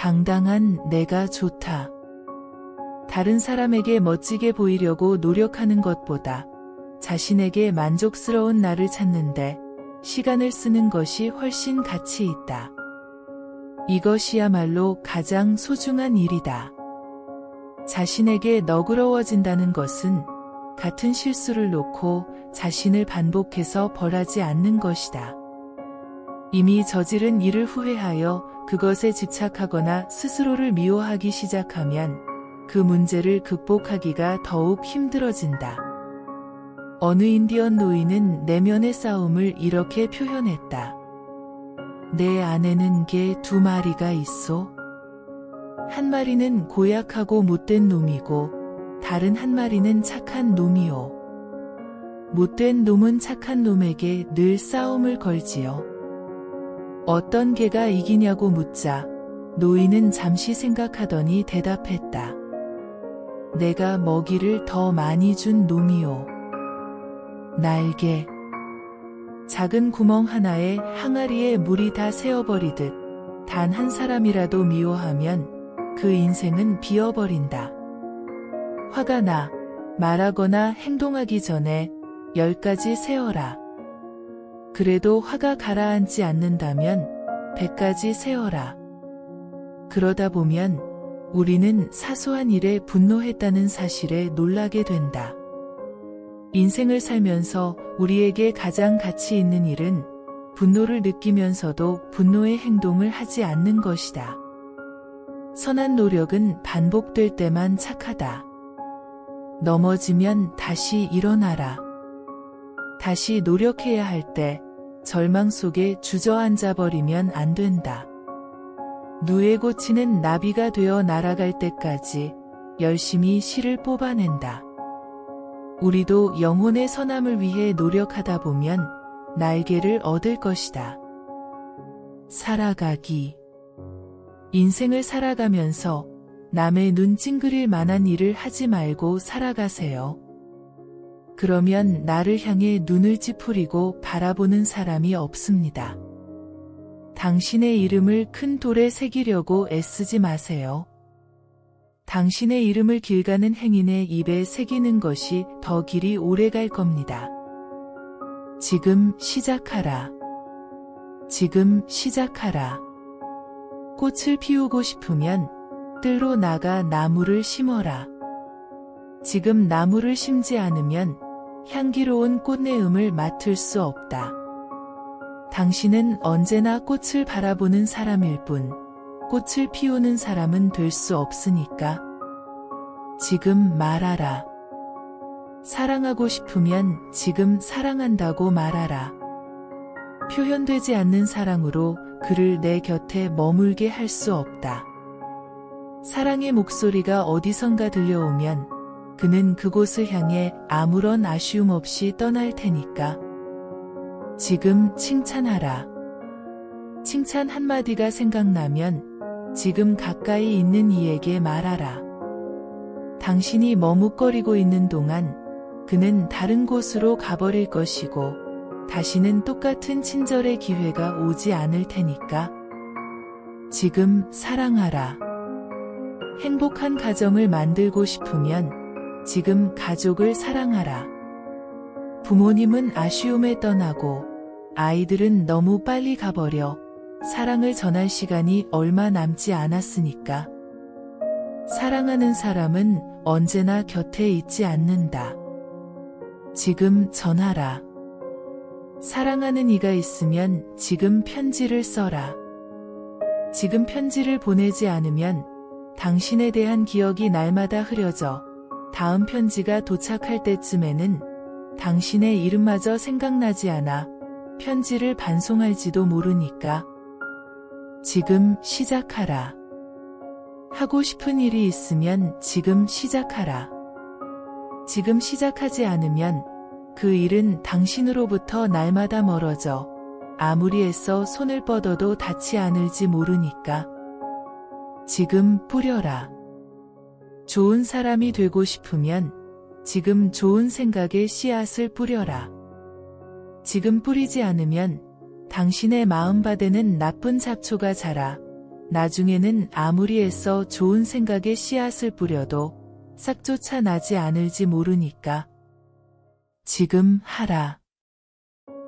당당한 내가 좋다. 다른 사람에게 멋지게 보이려고 노력하는 것보다 자신에게 만족스러운 나를 찾는데 시간을 쓰는 것이 훨씬 가치 있다. 이것이야말로 가장 소중한 일이다. 자신에게 너그러워진다는 것은 같은 실수를 놓고 자신을 반복해서 벌하지 않는 것이다. 이미 저지른 일을 후회하여 그것에 집착하거나 스스로를 미워하기 시작하면 그 문제를 극복하기가 더욱 힘들어진다. 어느 인디언 노인은 내면의 싸움을 이렇게 표현했다. 내 안에는 개 2마리가 있어. 한 마리는 고약하고 못된 놈이고 다른 한 마리는 착한 놈이요. 못된 놈은 착한 놈에게 늘 싸움을 걸지요. 어떤 개가 이기냐고 묻자 노인은 잠시 생각하더니 대답했다. 내가 먹이를 더 많이 준 놈이요. 날개. 작은 구멍 하나에 항아리에 물이 다 새어버리듯 단 한 사람이라도 미워하면 그 인생은 비어버린다. 화가 나 말하거나 행동하기 전에 10가지 세어라. 그래도 화가 가라앉지 않는다면 100가지 세어라. 그러다 보면 우리는 사소한 일에 분노했다는 사실에 놀라게 된다. 인생을 살면서 우리에게 가장 가치 있는 일은 분노를 느끼면서도 분노의 행동을 하지 않는 것이다. 선한 노력은 반복될 때만 착하다. 넘어지면 다시 일어나라. 다시 노력해야 할 때 절망 속에 주저앉아 버리면 안 된다. 누에 꽂히는 나비가 되어 날아갈 때까지 열심히 실을 뽑아낸다. 우리도 영혼의 선함을 위해 노력하다 보면 날개를 얻을 것이다. 살아가기. 인생을 살아가면서 남의 눈 찡그릴 만한 일을 하지 말고 살아가세요. 그러면 나를 향해 눈을 찌푸리고 바라보는 사람이 없습니다. 당신의 이름을 큰 돌에 새기려고 애쓰지 마세요. 당신의 이름을 길 가는 행인의 입에 새기는 것이 더 길이 오래 갈 겁니다. 지금 시작하라. 지금 시작하라. 꽃을 피우고 싶으면 뜰로 나가 나무를 심어라. 지금 나무를 심지 않으면 향기로운 꽃내음을 맡을 수 없다. 당신은 언제나 꽃을 바라보는 사람일 뿐 꽃을 피우는 사람은 될 수 없으니까 지금 말하라. 사랑하고 싶으면 지금 사랑한다고 말하라. 표현되지 않는 사랑으로 그를 내 곁에 머물게 할 수 없다. 사랑의 목소리가 어디선가 들려오면 그는 그곳을 향해 아무런 아쉬움 없이 떠날 테니까 지금 칭찬하라. 칭찬 한마디가 생각나면 지금 가까이 있는 이에게 말하라. 당신이 머뭇거리고 있는 동안 그는 다른 곳으로 가버릴 것이고 다시는 똑같은 친절의 기회가 오지 않을 테니까 지금 사랑하라. 행복한 가정을 만들고 싶으면 지금 가족을 사랑하라. 부모님은 아쉬움에 떠나고 아이들은 너무 빨리 가버려 사랑을 전할 시간이 얼마 남지 않았으니까 사랑하는 사람은 언제나 곁에 있지 않는다. 지금 전하라. 사랑하는 이가 있으면 지금 편지를 써라. 지금 편지를 보내지 않으면 당신에 대한 기억이 날마다 흐려져 다음 편지가 도착할 때쯤에는 당신의 이름마저 생각나지 않아 편지를 반송할지도 모르니까 지금 시작하라. 하고 싶은 일이 있으면 지금 시작하라. 지금 시작하지 않으면 그 일은 당신으로부터 날마다 멀어져 아무리 애써 손을 뻗어도 닿지 않을지 모르니까 지금 뿌려라. 좋은 사람이 되고 싶으면 지금 좋은 생각의 씨앗을 뿌려라. 지금 뿌리지 않으면 당신의 마음바다는 나쁜 잡초가 자라 나중에는 아무리 애써 좋은 생각에 씨앗을 뿌려도 싹조차 나지 않을지 모르니까. 지금 하라.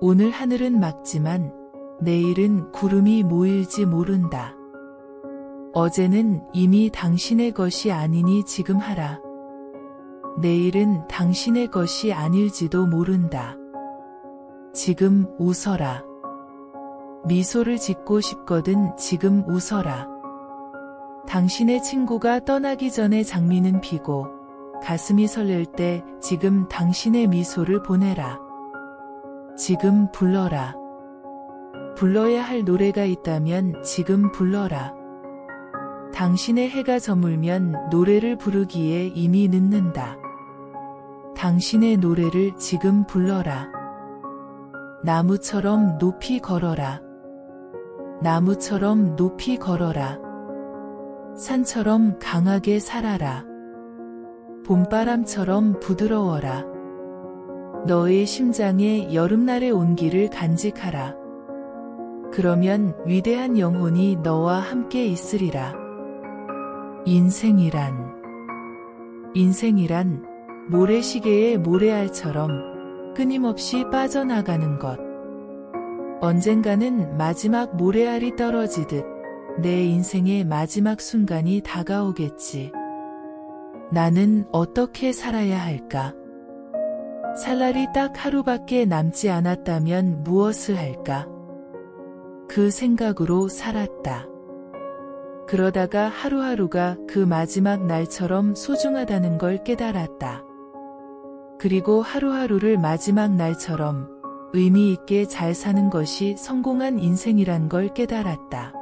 오늘 하늘은 맑지만 내일은 구름이 모일지 모른다. 어제는 이미 당신의 것이 아니니 지금 하라. 내일은 당신의 것이 아닐지도 모른다. 지금 웃어라. 미소를 짓고 싶거든 지금 웃어라. 당신의 친구가 떠나기 전에 장미는 피고 가슴이 설렐 때 지금 당신의 미소를 보내라. 지금 불러라. 불러야 할 노래가 있다면 지금 불러라. 당신의 해가 저물면 노래를 부르기에 이미 늦는다. 당신의 노래를 지금 불러라. 나무처럼 높이 걸어라. 나무처럼 높이 걸어라. 산처럼 강하게 살아라. 봄바람처럼 부드러워라. 너의 심장에 여름날의 온기를 간직하라. 그러면 위대한 영혼이 너와 함께 있으리라. 인생이란 모래시계의 모래알처럼 끊임없이 빠져나가는 것. 언젠가는 마지막 모래알이 떨어지듯 내 인생의 마지막 순간이 다가오겠지. 나는 어떻게 살아야 할까? 살 날이 딱 하루밖에 남지 않았다면 무엇을 할까? 그 생각으로 살았다. 그러다가 하루하루가 그 마지막 날처럼 소중하다는 걸 깨달았다. 그리고 하루하루를 마지막 날처럼 의미 있게 잘 사는 것이 성공한 인생이란 걸 깨달았다.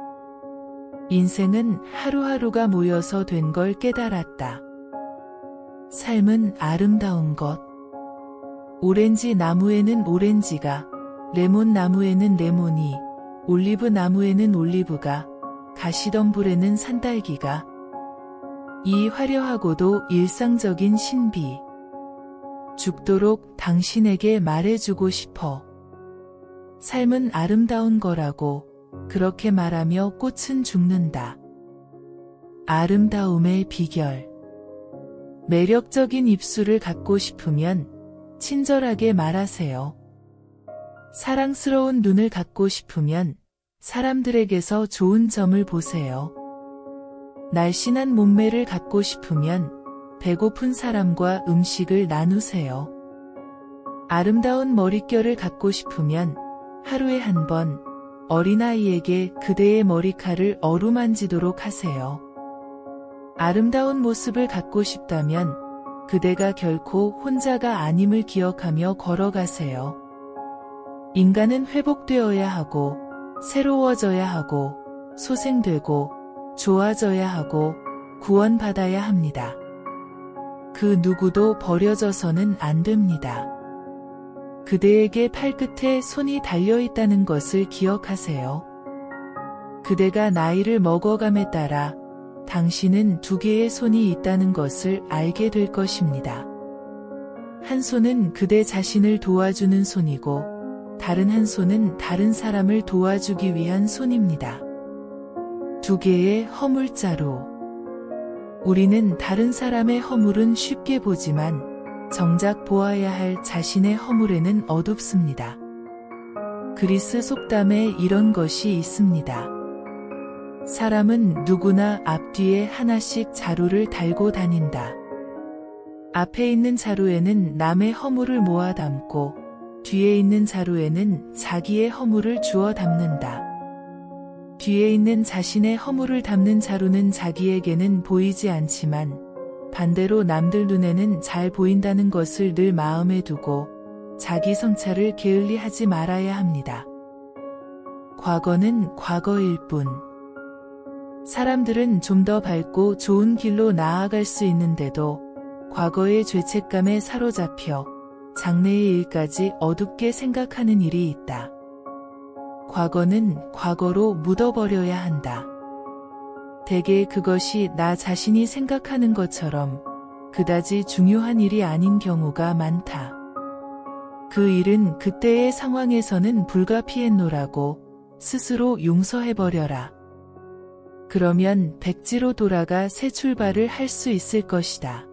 인생은 하루하루가 모여서 된 걸 깨달았다. 삶은 아름다운 것. 오렌지 나무에는 오렌지가, 레몬 나무에는 레몬이, 올리브 나무에는 올리브가, 가시덤불에는 산딸기가. 이 화려하고도 일상적인 신비. 죽도록 당신에게 말해주고 싶어. 삶은 아름다운 거라고 그렇게 말하며 꽃은 죽는다. 아름다움의 비결. 매력적인 입술을 갖고 싶으면 친절하게 말하세요. 사랑스러운 눈을 갖고 싶으면 사람들에게서 좋은 점을 보세요. 날씬한 몸매를 갖고 싶으면 배고픈 사람과 음식을 나누세요. 아름다운 머릿결을 갖고 싶으면 하루에 한 번 어린아이에게 그대의 머리칼을 어루만지도록 하세요. 아름다운 모습을 갖고 싶다면 그대가 결코 혼자가 아님을 기억하며 걸어가세요. 인간은 회복되어야 하고 새로워져야 하고 소생되고 좋아져야 하고 구원받아야 합니다. 그 누구도 버려져서는 안 됩니다. 그대에게 팔끝에 손이 달려있다는 것을 기억하세요. 그대가 나이를 먹어감에 따라 당신은 두 개의 손이 있다는 것을 알게 될 것입니다. 한 손은 그대 자신을 도와주는 손이고 다른 한 손은 다른 사람을 도와주기 위한 손입니다. 두 개의 허물자루. 우리는 다른 사람의 허물은 쉽게 보지만 정작 보아야 할 자신의 허물에는 어둡습니다. 그리스 속담에 이런 것이 있습니다. 사람은 누구나 앞뒤에 하나씩 자루를 달고 다닌다. 앞에 있는 자루에는 남의 허물을 모아 담고 뒤에 있는 자루에는 자기의 허물을 주워 담는다. 뒤에 있는 자신의 허물을 담는 자루는 자기에게는 보이지 않지만 반대로 남들 눈에는 잘 보인다는 것을 늘 마음에 두고 자기 성찰을 게을리하지 말아야 합니다. 과거는 과거일 뿐. 사람들은 좀 더 밝고 좋은 길로 나아갈 수 있는데도 과거의 죄책감에 사로잡혀 장래의 일까지 어둡게 생각하는 일이 있다. 과거는 과거로 묻어버려야 한다. 대개 그것이 나 자신이 생각하는 것처럼 그다지 중요한 일이 아닌 경우가 많다. 그 일은 그때의 상황에서는 불가피했노라고 스스로 용서해버려라. 그러면 백지로 돌아가 새 출발을 할 수 있을 것이다.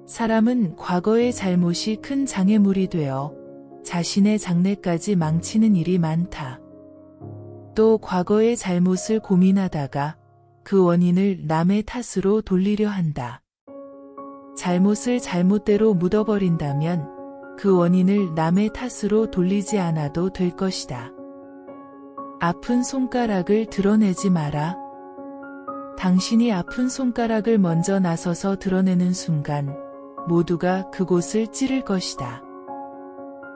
사람은 과거의 잘못이 큰 장애물이 되어 자신의 장래까지 망치는 일이 많다. 또 과거의 잘못을 고민하다가 그 원인을 남의 탓으로 돌리려 한다. 잘못을 잘못대로 묻어버린다면 그 원인을 남의 탓으로 돌리지 않아도 될 것이다. 아픈 손가락을 드러내지 마라. 당신이 아픈 손가락을 먼저 나서서 드러내는 순간 모두가 그곳을 찌를 것이다.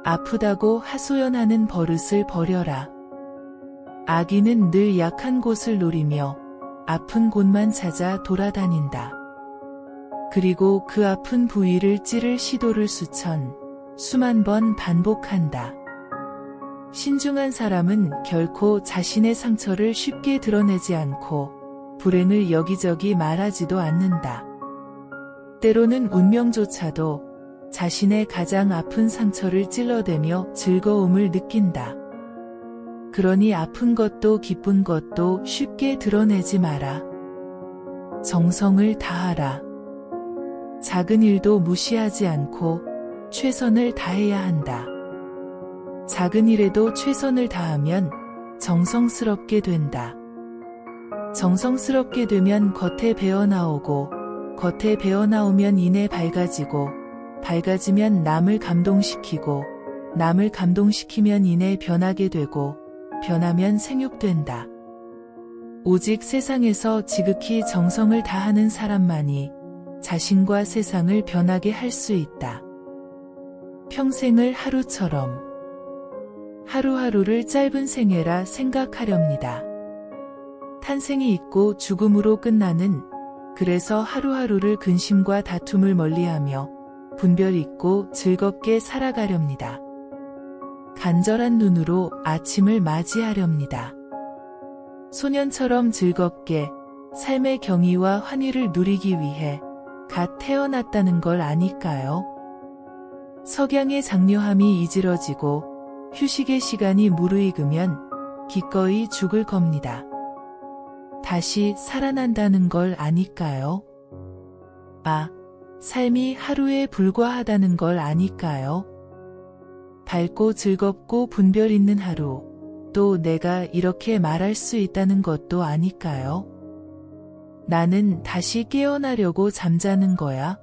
아프다고 하소연하는 버릇을 버려라. 아기는 늘 약한 곳을 노리며 아픈 곳만 찾아 돌아다닌다. 그리고 그 아픈 부위를 찌를 시도를 수만 번 반복한다. 신중한 사람은 결코 자신의 상처를 쉽게 드러내지 않고 불행을 여기저기 말하지도 않는다. 때로는 운명조차도 자신의 가장 아픈 상처를 찔러대며 즐거움을 느낀다. 그러니 아픈 것도 기쁜 것도 쉽게 드러내지 마라. 정성을 다하라. 작은 일도 무시하지 않고 최선을 다해야 한다. 작은 일에도 최선을 다하면 정성스럽게 된다. 정성스럽게 되면 겉에 배어나오고 겉에 배어나오면 이내 밝아지고 밝아지면 남을 감동시키고 남을 감동시키면 이내 변하게 되고 변하면 생육된다. 오직 세상에서 지극히 정성을 다하는 사람만이 자신과 세상을 변하게 할 수 있다. 평생을 하루처럼 하루하루를 짧은 생애라 생각하렵니다. 탄생이 있고 죽음으로 끝나는 그래서 하루하루를 근심과 다툼을 멀리하며 분별 있고 즐겁게 살아가렵니다. 간절한 눈으로 아침을 맞이하렵니다. 소년처럼 즐겁게 삶의 경의와 환희를 누리기 위해 갓 태어났다는 걸 아니까요? 석양의 장려함이 이지러지고 휴식의 시간이 무르익으면 기꺼이 죽을 겁니다. 다시 살아난다는 걸 아니까요? 삶이 하루에 불과하다는 걸 아니까요? 밝고 즐겁고 분별 있는 하루, 또 내가 이렇게 말할 수 있다는 것도 아니까요? 나는 다시 깨어나려고 잠자는 거야.